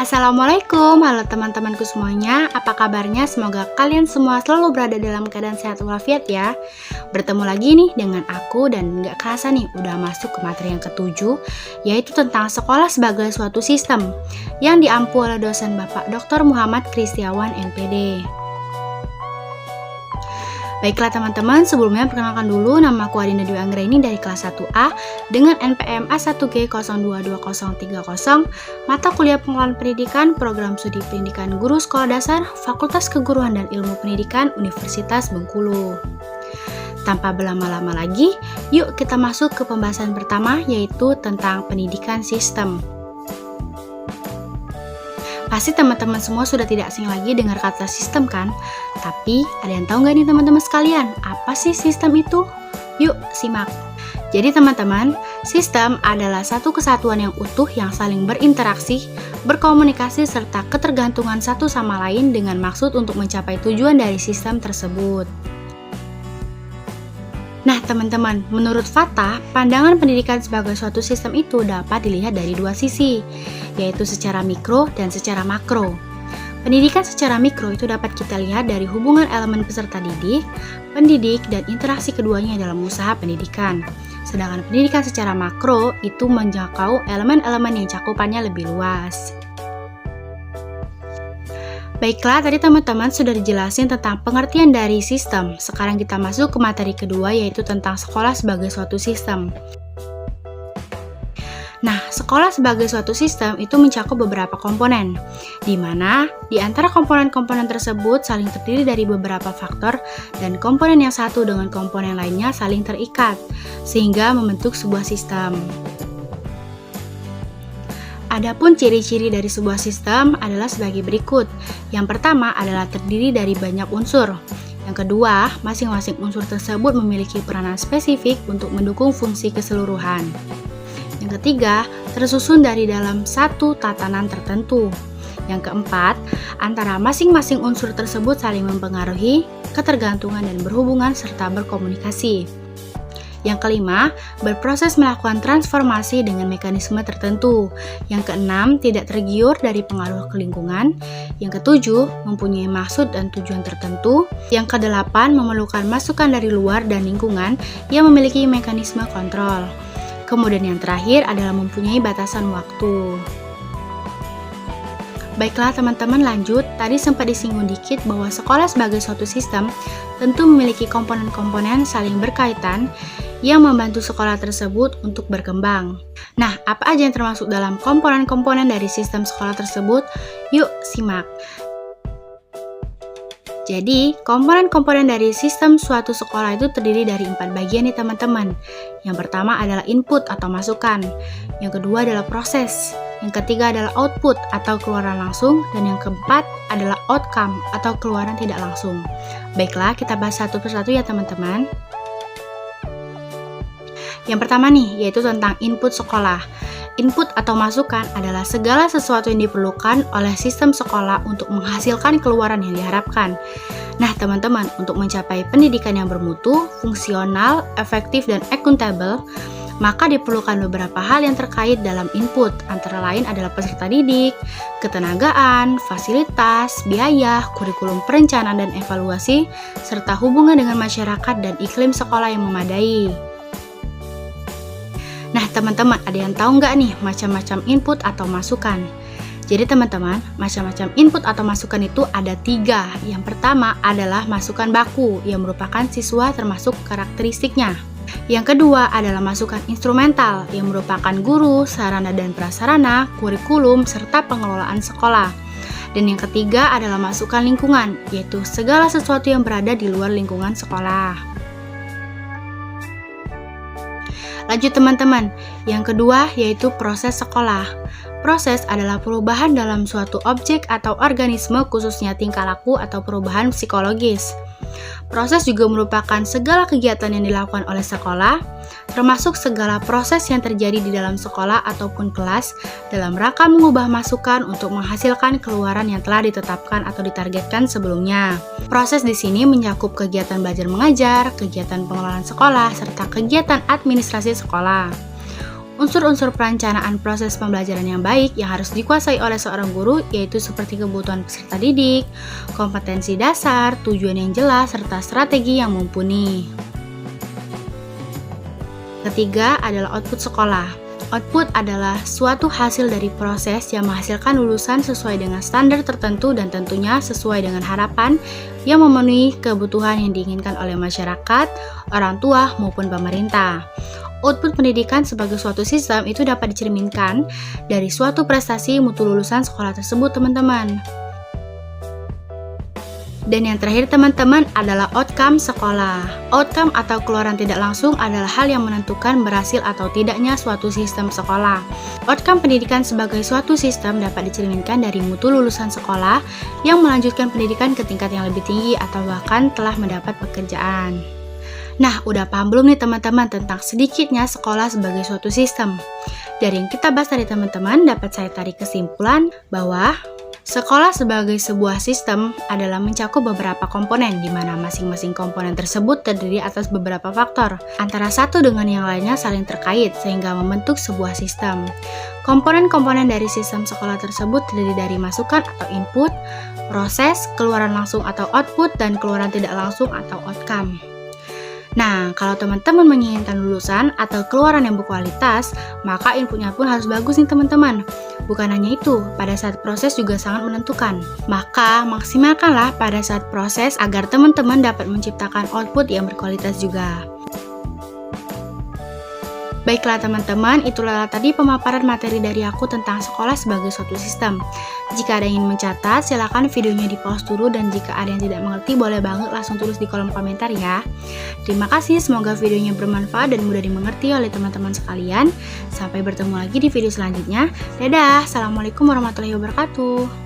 Assalamualaikum, halo teman-temanku semuanya. Apa kabarnya? Semoga kalian semua selalu berada dalam keadaan sehat walafiat ya. Bertemu lagi nih dengan aku dan gak kerasa nih udah masuk ke materi yang ketujuh, yaitu tentang sekolah sebagai suatu sistem yang diampu oleh dosen Bapak Dr. Muhammad Kristiawan MPD. Baiklah teman-teman, sebelumnya perkenalkan dulu, nama aku Adinda Dwi Anggraini dari kelas 1A dengan NPM A1G022030, mata kuliah pengelolaan pendidikan, program studi pendidikan guru sekolah dasar, Fakultas Keguruan dan Ilmu Pendidikan Universitas Bengkulu. Tanpa berlama-lama lagi, yuk kita masuk ke pembahasan pertama, yaitu tentang pendidikan sistem. Pasti teman-teman semua sudah tidak asing lagi dengar kata sistem kan? Tapi ada yang tahu nggak nih teman-teman sekalian, apa sih sistem itu? Yuk simak. Jadi teman-teman, sistem adalah satu kesatuan yang utuh yang saling berinteraksi, berkomunikasi, serta ketergantungan satu sama lain dengan maksud untuk mencapai tujuan dari sistem tersebut. Nah teman-teman, menurut Fatah, pandangan pendidikan sebagai suatu sistem itu dapat dilihat dari dua sisi, yaitu secara mikro dan secara makro. Pendidikan secara mikro itu dapat kita lihat dari hubungan elemen peserta didik, pendidik, dan interaksi keduanya dalam usaha pendidikan. Sedangkan pendidikan secara makro itu menjangkau elemen-elemen yang cakupannya lebih luas. Baiklah, tadi teman-teman sudah dijelasin tentang pengertian dari sistem. Sekarang kita masuk ke materi kedua, yaitu tentang sekolah sebagai suatu sistem. Nah, sekolah sebagai suatu sistem itu mencakup beberapa komponen, di mana di antara komponen-komponen tersebut saling terdiri dari beberapa faktor dan komponen yang satu dengan komponen lainnya saling terikat, sehingga membentuk sebuah sistem. Adapun ciri-ciri dari sebuah sistem adalah sebagai berikut. Yang pertama adalah terdiri dari banyak unsur. Yang kedua, masing-masing unsur tersebut memiliki peranan spesifik untuk mendukung fungsi keseluruhan. Yang ketiga, tersusun dari dalam satu tatanan tertentu. Yang keempat, antara masing-masing unsur tersebut saling mempengaruhi, ketergantungan dan berhubungan serta berkomunikasi. Yang kelima, berproses melakukan transformasi dengan mekanisme tertentu. Yang keenam, tidak tergiur dari pengaruh ke lingkungan. Yang ketujuh, mempunyai maksud dan tujuan tertentu. Yang kedelapan, memerlukan masukan dari luar dan lingkungan yang memiliki mekanisme kontrol. Kemudian yang terakhir adalah mempunyai batasan waktu. Baiklah teman-teman, lanjut. Tadi sempat disinggung dikit bahwa sekolah sebagai suatu sistem tentu memiliki komponen-komponen saling berkaitan yang membantu sekolah tersebut untuk berkembang. Nah, apa aja yang termasuk dalam komponen-komponen dari sistem sekolah tersebut? Yuk simak. Jadi, komponen-komponen dari sistem suatu sekolah itu terdiri dari 4 bagian nih teman-teman. Yang pertama adalah input atau masukan. Yang kedua adalah proses. Yang ketiga adalah output atau keluaran langsung. Dan yang keempat adalah outcome atau keluaran tidak langsung. Baiklah, kita bahas satu persatu ya teman-teman. Yang pertama nih, yaitu tentang input sekolah. Input atau masukan adalah segala sesuatu yang diperlukan oleh sistem sekolah untuk menghasilkan keluaran yang diharapkan. Nah teman-teman, untuk mencapai pendidikan yang bermutu, fungsional, efektif, dan akuntabel, maka diperlukan beberapa hal yang terkait dalam input, antara lain adalah peserta didik, ketenagaan, fasilitas, biaya, kurikulum perencanaan dan evaluasi, serta hubungan dengan masyarakat dan iklim sekolah yang memadai. Nah teman-teman, ada yang tahu nggak nih macam-macam input atau masukan? Jadi teman-teman, macam-macam input atau masukan itu ada 3. Yang pertama adalah masukan baku yang merupakan siswa termasuk karakteristiknya. Yang kedua adalah masukan instrumental yang merupakan guru, sarana dan prasarana, kurikulum, serta pengelolaan sekolah. Dan yang ketiga adalah masukan lingkungan, yaitu segala sesuatu yang berada di luar lingkungan sekolah. Lanjut teman-teman, yang kedua yaitu proses sekolah. Proses adalah perubahan dalam suatu objek atau organisme, khususnya tingkah laku atau perubahan psikologis. Proses juga merupakan segala kegiatan yang dilakukan oleh sekolah, termasuk segala proses yang terjadi di dalam sekolah ataupun kelas dalam rangka mengubah masukan untuk menghasilkan keluaran yang telah ditetapkan atau ditargetkan sebelumnya. Proses di sini mencakup kegiatan belajar mengajar, kegiatan pengelolaan sekolah, serta kegiatan administrasi sekolah. Unsur-unsur perencanaan proses pembelajaran yang baik yang harus dikuasai oleh seorang guru yaitu seperti kebutuhan peserta didik, kompetensi dasar, tujuan yang jelas, serta strategi yang mumpuni. Ketiga adalah output sekolah. Output adalah suatu hasil dari proses yang menghasilkan lulusan sesuai dengan standar tertentu dan tentunya sesuai dengan harapan yang memenuhi kebutuhan yang diinginkan oleh masyarakat, orang tua, maupun pemerintah. Output pendidikan sebagai suatu sistem itu dapat dicerminkan dari suatu prestasi mutu lulusan sekolah tersebut, teman-teman. Dan yang terakhir teman-teman adalah outcome sekolah. Outcome atau keluaran tidak langsung adalah hal yang menentukan berhasil atau tidaknya suatu sistem sekolah. Outcome pendidikan sebagai suatu sistem dapat dicerminkan dari mutu lulusan sekolah yang melanjutkan pendidikan ke tingkat yang lebih tinggi atau bahkan telah mendapat pekerjaan. Nah, udah paham belum nih teman-teman tentang sedikitnya sekolah sebagai suatu sistem? Dari yang kita bahas tadi teman-teman, dapat saya tarik kesimpulan bahwa sekolah sebagai sebuah sistem adalah mencakup beberapa komponen di mana masing-masing komponen tersebut terdiri atas beberapa faktor. Antara satu dengan yang lainnya saling terkait sehingga membentuk sebuah sistem. Komponen-komponen dari sistem sekolah tersebut terdiri dari masukan atau input, proses, keluaran langsung atau output, dan keluaran tidak langsung atau outcome. Nah, kalau teman-teman menginginkan lulusan atau keluaran yang berkualitas, maka inputnya pun harus bagus nih teman-teman. Bukan hanya itu, pada saat proses juga sangat menentukan. Maka, maksimalkanlah pada saat proses agar teman-teman dapat menciptakan output yang berkualitas juga. Baiklah teman-teman, itulah tadi pemaparan materi dari aku tentang sekolah sebagai suatu sistem. Jika ada yang ingin mencatat, silakan videonya di pause dulu dan jika ada yang tidak mengerti, boleh banget langsung tulis di kolom komentar ya. Terima kasih, semoga videonya bermanfaat dan mudah dimengerti oleh teman-teman sekalian. Sampai bertemu lagi di video selanjutnya. Dadah, Assalamualaikum warahmatullahi wabarakatuh.